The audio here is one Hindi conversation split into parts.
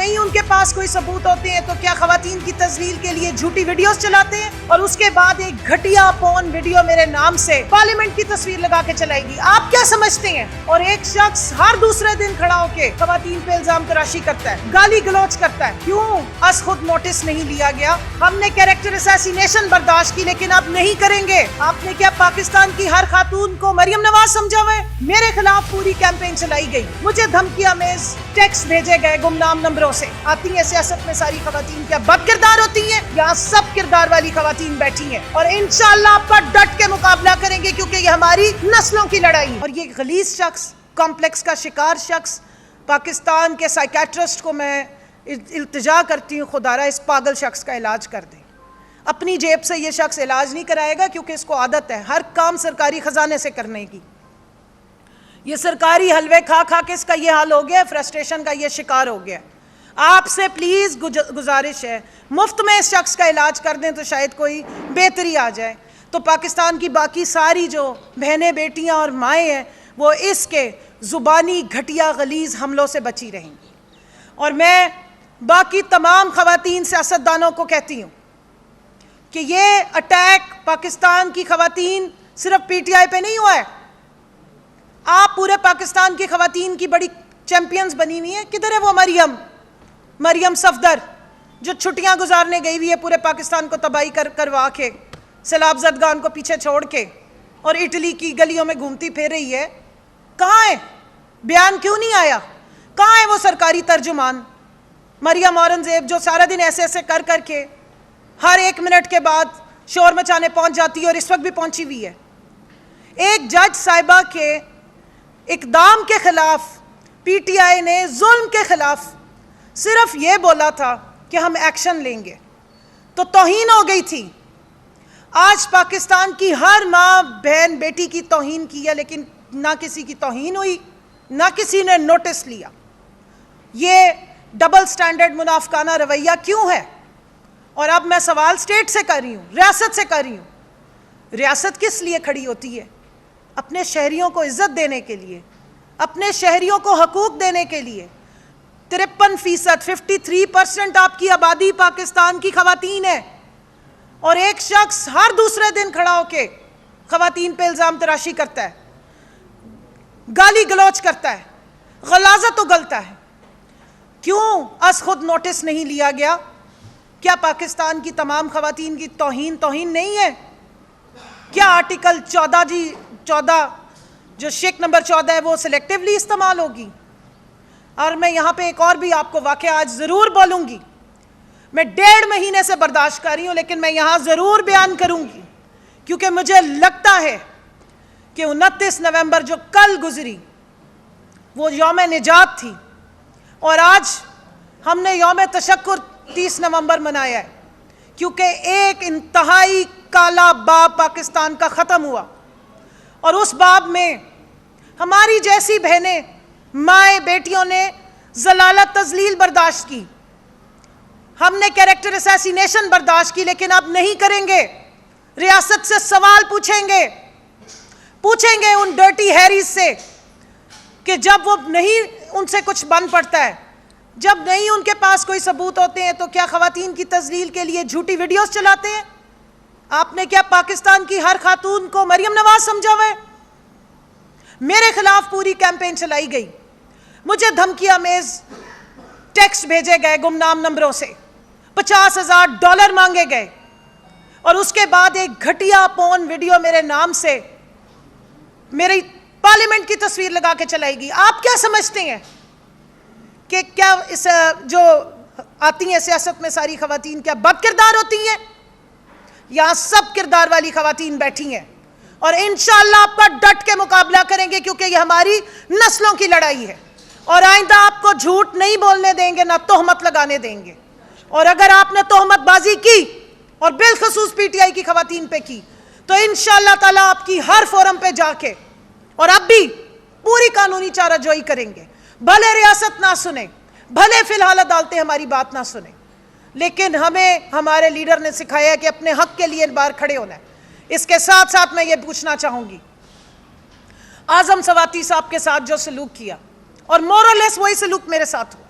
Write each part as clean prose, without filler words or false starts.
नहीं उनके पास कोई सबूत होते हैं तो क्या खवातीन की तजलील के लिए झूठी वीडियोस चलाते हैं और उसके बाद एक घटिया पोर्न वीडियो मेरे नाम से पार्लियामेंट की तस्वीर लगा के चलाएगी। आप क्या समझते हैं? और एक शख्स हर दूसरे दिन खड़ा होके खवातीन पे इल्जाम तराशी करता है, गाली गलौज करता है। क्यों अस खुद नोटिस नहीं लिया गया? हमने कैरेक्टर असैसिनेशन बर्दाश्त की लेकिन अब नहीं करेंगे। आपने क्या पाकिस्तान की हर खातून को मरियम नवाज समझा हुआ है? मेरे खिलाफ पूरी कैंपेन चलाई गई, मुझे धमकियां में टेक्स्ट भेजे गए गुमनाम नंबरों से। आती है सियासत में सारी खवातीन क्या बद किरदार होती हैं? यहाँ सब किरदार वाली खवातीन बैठी हैं और इंशाअल्लाह आप पर डट के मुकाबला करेंगे क्योंकि ये हमारी नस्लों की लड़ाई है। और ये गलीज शख्स, कॉम्प्लेक्स का शिकार शख्स, पाकिस्तान के साइकेट्रिस्ट को मैं इल्तिजा करती हूँ, खुदारा इस पागल शख्स का इलाज कर दें। अपनी जेब से ये शख्स इलाज नहीं कराएगा क्योंकि इसको आदत है हर काम सरकारी खजाने से करने की। ये सरकारी हलवे खा खा के इसका ये हाल हो गया, फ्रस्ट्रेशन का ये शिकार हो गया। आपसे प्लीज गुजारिश है, मुफ्त में इस शख्स का इलाज कर दें तो शायद कोई बेहतरी आ जाए। तो पाकिस्तान की बाकी सारी जो बहनें, बेटियां और माएँ हैं वो इसके जुबानी घटिया गलीज हमलों से बची रहेंगी। और मैं बाकी तमाम खवातीन सियासतदानों को कहती हूँ कि ये अटैक पाकिस्तान की खवातीन सिर्फ पीटीआई पे नहीं हुआ है। आप पूरे पाकिस्तान की खवातीन की बड़ी चैंपियंस बनी हुई हैं। किधर है वो मरियम सफदर जो छुट्टियां गुजारने गई हुई है पूरे पाकिस्तान को तबाही करवा के, सैलाब ज़दगान को पीछे छोड़ के, और इटली की गलियों में घूमती फिर रही है। कहाँ है? बयान क्यों नहीं आया? कहाँ है वो सरकारी तर्जुमान मरियम औरंगजेब जो सारा दिन ऐसे ऐसे कर करके हर 1 मिनट के बाद शोर मचाने पहुंच जाती है और इस वक्त भी पहुंची हुई है। एक जज साहिबा के इकदाम के खिलाफ पीटीआई ने जुल्म के खिलाफ सिर्फ ये बोला था कि हम एक्शन लेंगे तो तौहीन हो गई थी। आज पाकिस्तान की हर माँ, बहन, बेटी की तौहीन की है लेकिन ना किसी की तौहीन हुई, ना किसी ने नोटिस लिया। ये डबल स्टैंडर्ड मुनाफकाना रवैया क्यों है? और अब मैं सवाल स्टेट से कर रही हूँ, रियासत से कर रही हूँ। रियासत किस लिए खड़ी होती है? अपने शहरियों को इज्जत देने के लिए, अपने शहरियों को हकूक देने के लिए। 53% 53% आपकी आबादी पाकिस्तान की खवातीन है और एक शख्स हर दूसरे दिन खड़ा होके खवातीन पे इल्जाम तराशी करता है, गाली गलौज करता है, गलाजत उगलता है। क्यों अस खुद नोटिस नहीं लिया गया? क्या पाकिस्तान की तमाम खवातीन की तौहीन नहीं है? क्या आर्टिकल 14 जो शेक नंबर 14 है वो सिलेक्टिवली इस्तेमाल होगी? और मैं यहाँ पे एक और भी आपको वाक़या आज ज़रूर बोलूँगी। मैं 1.5 महीने से बर्दाश्त कर रही हूँ लेकिन मैं यहाँ ज़रूर बयान करूँगी क्योंकि मुझे लगता है कि 29 नवंबर जो कल गुजरी वो यौम निजात थी और आज हमने यौम तशक्कुर 30 नवंबर मनाया है क्योंकि एक इंतहाई काला बाब पाकिस्तान का ख़त्म हुआ और उस बाब में हमारी जैसी बहनें, माएँ, बेटियों ने जलालत तजलील बर्दाश्त की। हमने कैरेक्टर असैसिनेशन बर्दाश्त की लेकिन अब नहीं करेंगे। रियासत से सवाल पूछेंगे उन डर्टी हैरीज से कि जब वो नहीं उनसे कुछ बन पड़ता है, जब नहीं उनके पास कोई सबूत होते हैं तो क्या खवातीन की तजलील के लिए झूठी वीडियोस चलाते हैं? आपने क्या पाकिस्तान की हर खातून को मरियम नवाज समझा हुआ है? मेरे खिलाफ पूरी कैंपेन चलाई गई, मुझे धमकियां में टेक्स्ट भेजे गए गुमनाम नंबरों से, $50,000 मांगे गए और उसके बाद एक घटिया पोर्न वीडियो मेरे नाम से मेरी पार्लियामेंट की तस्वीर लगा के चलाएगी। आप क्या समझते हैं कि क्या इस जो आती हैं सियासत में सारी खवातीन क्या बद किरदार होती हैं? यहाँ सब किरदार वाली खवातीन बैठी हैं और इंशाअल्लाह आप पर डट के मुकाबला करेंगे क्योंकि ये हमारी नस्लों की लड़ाई है और आइंदा आपको झूठ नहीं बोलने देंगे, ना तोहमत लगाने देंगे। और अगर आपने तोहमतबाजी की और बिलखसूस पीटीआई की खवातीन पे की तो इंशाअल्लाह ताला आपकी हर फोरम पे जाके और अब भी पूरी कानूनी चाराजोई करेंगे। भले रियासत ना सुने, भले फिलहाल अदालतें हमारी बात ना सुने, लेकिन हमें हमारे लीडर ने सिखाया कि अपने हक के लिए बार खड़े होना है। इसके साथ साथ मैं ये पूछना चाहूंगी, आजम सवाती साहब के साथ जो सलूक किया और मोरलेस वही सलूक मेरे साथ हुआ,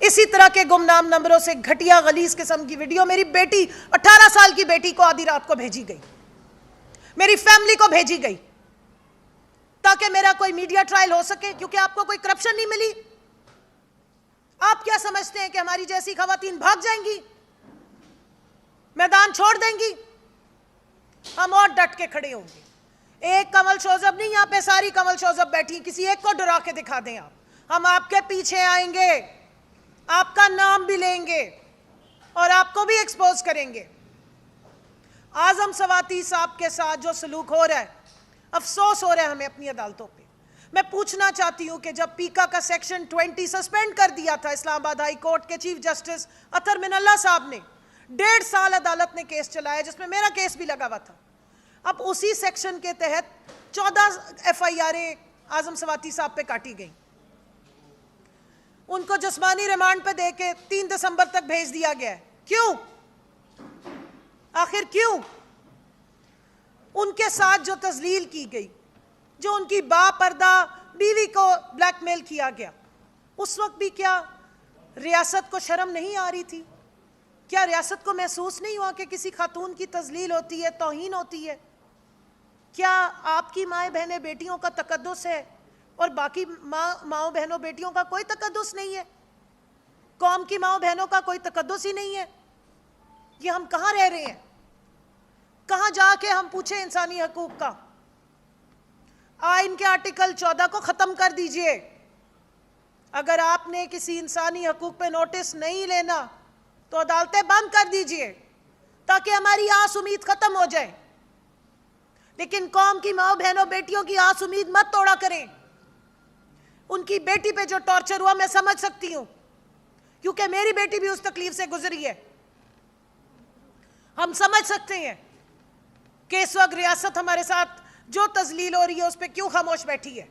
इसी तरह के गुमनाम नंबरों से घटिया गलीज किस्म की वीडियो मेरी बेटी 18 साल की बेटी को आधी रात को भेजी गई, मेरी फैमिली को भेजी गई, ताकि मेरा कोई मीडिया ट्रायल हो सके, क्योंकि आपको कोई करप्शन नहीं मिली। आप क्या समझते हैं कि हमारी जैसी खवातीन भाग जाएंगी, मैदान छोड़ देंगी? हम और डट के खड़े होंगे। एक कमल शोजब नहीं, यहां पे सारी कमल शोजब बैठी, किसी एक को डरा के दिखा दें आप, हम आपके पीछे आएंगे, आपका नाम भी लेंगे और आपको भी एक्सपोज करेंगे। आजम सवाती साहब के साथ जो सलूक हो रहा है, अफसोस हो रहा है हमें अपनी अदालतों पे। मैं पूछना चाहती हूं कि जब पीका का सेक्शन 20 सस्पेंड कर दिया था इस्लामाबाद हाई कोर्ट के चीफ जस्टिस अतर मिनल्ला साहब ने, 1.5 साल अदालत ने केस चलाया, जिसमें मेरा केस भी लगा हुआ था। अब उसी सेक्शन के तहत 14 FIR आजम सवाती साहब पे काटी गई, उनको जिस्मानी रिमांड पे देके 3 दिसंबर तक भेज दिया गया है। क्यों? आखिर क्यों? उनके साथ जो तजलील की गई, जो उनकी बापर्दा बीवी को ब्लैकमेल किया गया, उस वक्त भी क्या रियासत को शर्म नहीं आ रही थी? क्या रियासत को महसूस नहीं हुआ कि किसी खातून की तजलील होती है, तौहीन होती है? क्या आपकी माएँ बहनें बेटियों का तकद्दुस है और बाकी माओ बहनों बेटियों का कोई तकद्दुस नहीं है? कौम की माओ बहनों का कोई तकद्दुस ही नहीं है? ये हम कहाँ रह रहे हैं? कहाँ जाके हम पूछे इंसानी हकूक का? आइन के आर्टिकल 14 को ख़त्म कर दीजिए। अगर आपने किसी इंसानी हकूक पे नोटिस नहीं लेना तो अदालतें बंद कर दीजिए, ताकि हमारी आस उम्मीद ख़त्म हो जाए। लेकिन कौम की माओ बहनों बेटियों की आस उम्मीद मत तोड़ा करें। उनकी बेटी पे जो टॉर्चर हुआ मैं समझ सकती हूँ, क्योंकि मेरी बेटी भी उस तकलीफ से गुजरी है। हम समझ सकते हैं कि इस वक्त रियासत हमारे साथ जो तजलील हो रही है उस पर क्यों खामोश बैठी है।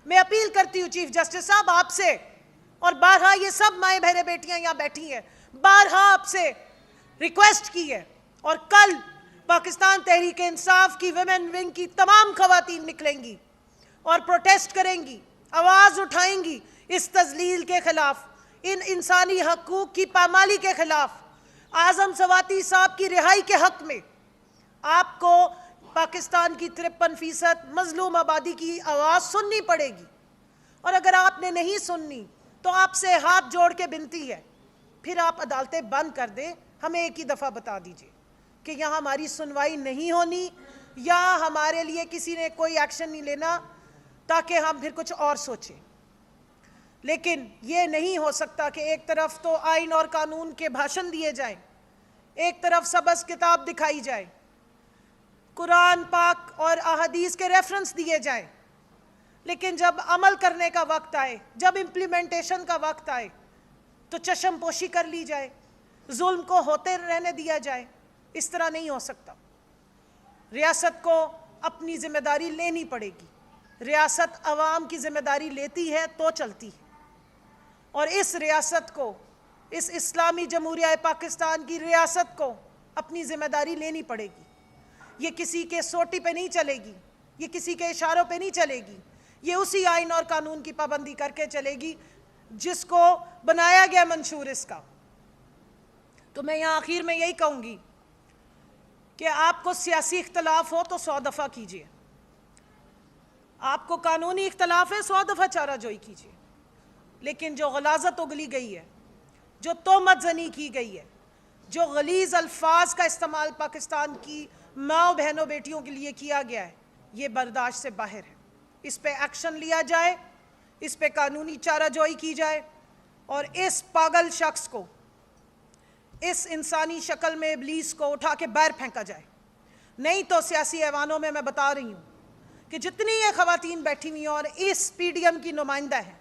मैं अपील करती हूँ चीफ जस्टिस साहब आपसे, और बारहा ये सब माएँ बहनें बेटियां यहाँ बैठी हैं, बारहा आपसे रिक्वेस्ट की है, और कल पाकिस्तान तहरीक इंसाफ की विमेन विंग की तमाम खवातीन निकलेंगी और प्रोटेस्ट करेंगी, आवाज़ उठाएंगी इस तजलील के खिलाफ, इन इंसानी हकूक़ की पामाली के खिलाफ। आज़म सवाती साहब की रिहाई के हक़ में आपको पाकिस्तान की 53% मजलूम आबादी की आवाज़ सुननी पड़ेगी, और अगर आपने नहीं सुननी तो आपसे हाथ जोड़ के विनती है, फिर आप अदालतें बंद कर दें। हमें एक ही दफ़ा बता दीजिए कि यहाँ हमारी सुनवाई नहीं होनी, या हमारे लिए किसी ने कोई एक्शन नहीं लेना, ताकि हम फिर कुछ और सोचें। लेकिन ये नहीं हो सकता कि एक तरफ तो आइन और कानून के भाषण दिए जाएं, एक तरफ सबस किताब दिखाई जाए, कुरान पाक और अहदीस के रेफरेंस दिए जाएं, लेकिन जब अमल करने का वक्त आए, जब इम्प्लीमेंटेशन का वक्त आए, तो चश्म पोशी कर ली जाए, जुल्म को होते रहने दिया जाए। इस तरह नहीं हो सकता। रियासत को अपनी जिम्मेदारी लेनी पड़ेगी। रियासत अवाम की जिम्मेदारी लेती है तो चलती है, और इस रियासत को, इस इस्लामी जमहूरिया पाकिस्तान की रियासत को अपनी जिम्मेदारी लेनी पड़ेगी। ये किसी के सोटी पे नहीं चलेगी, ये किसी के इशारों पे नहीं चलेगी, ये उसी आइन और कानून की पाबंदी करके चलेगी जिसको बनाया गया मंशूर इसका। तो मैं यहाँ आखिर में यही कहूँगी कि आपको सियासी इख्तलाफ हो तो 100 दफ़ा कीजिए, आपको कानूनी इख्तलाफ है 100 दफ़ा चाराजोई कीजिए, लेकिन जो गलाजत उगली गई है, जो तोहमत जनी की गई है, जो गलीज़ अल्फाज का इस्तेमाल पाकिस्तान की माओ बहनों बेटियों के लिए किया गया है, ये बर्दाश्त से बाहर है। इस पे एक्शन लिया जाए, इस पे कानूनी चाराजोई की जाए, और इस पागल शख्स को, इस इंसानी शक्ल में इब्लीस को उठा के बाहर फेंका जाए। नहीं तो सियासी ऐवानों में मैं बता रही हूँ कि जितनी ये खवातीन बैठी हुई हैं और इस PDM की नुमाइंदा है,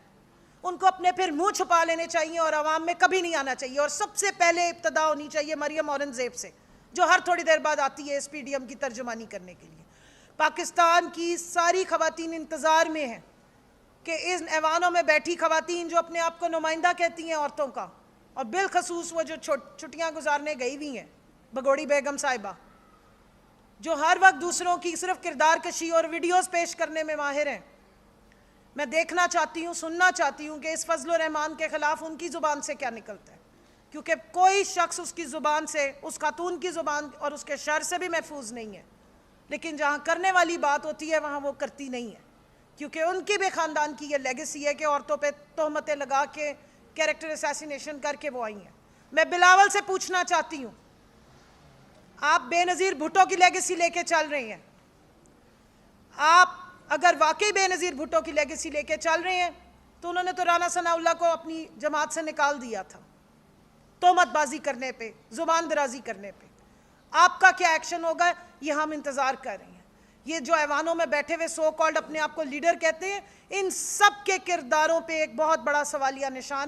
उनको अपने फिर मुंह छुपा लेने चाहिए और आवाम में कभी नहीं आना चाहिए। और सबसे पहले इब्तदा होनी चाहिए मरियम औरंगज़ेब से, जो हर थोड़ी देर बाद आती है इस PDM की तर्जुमानी करने के लिए। पाकिस्तान की सारी खवातीन इंतज़ार में हैं कि इन ऐवानों में बैठी खवातीन जो अपने आप को नुमाइंदा कहती हैं औरतों का, और बिलखसूस वो जो छुट्टियाँ गुजारने गई हुई हैं, भगोड़ी बेगम साहिबा, जो हर वक्त दूसरों की सिर्फ किरदार कशी और वीडियोस पेश करने में माहिर हैं, मैं देखना चाहती हूँ, सुनना चाहती हूँ कि इस फजल रहमान के खिलाफ उनकी ज़ुबान से क्या निकलता है, क्योंकि कोई शख्स उसकी ज़ुबान से, उस खातून की ज़ुबान और उसके शर से भी महफूज नहीं है। लेकिन जहाँ करने वाली बात होती है वहाँ वो करती नहीं है, क्योंकि उनकी भी ख़ानदान की ये लेगेसी है कि औरतों पे तोहमतें लगा के कैरेक्टर असैसिनेशन करके वो आई हैं। मैं बिलावल से पूछना चाहती हूँ, आप बेनज़ीर भुट्टो की लेगेसी लेके चल रहे हैं, आप अगर वाकई बेनज़ीर भुट्टो की लेगेसी लेके चल रहे हैं तो उन्होंने तो राना सनाउल्लाह को अपनी जमात से निकाल दिया था तोहमतबाजी करने पे, ज़ुबान दराजी करने पे। आपका क्या एक्शन होगा, ये हम इंतज़ार कर रहे हैं। ये जो ऐवानों में बैठे हुए सो कॉल्ड अपने आप को लीडर कहते हैं, इन सब के किरदारों पे एक बहुत बड़ा सवालिया निशान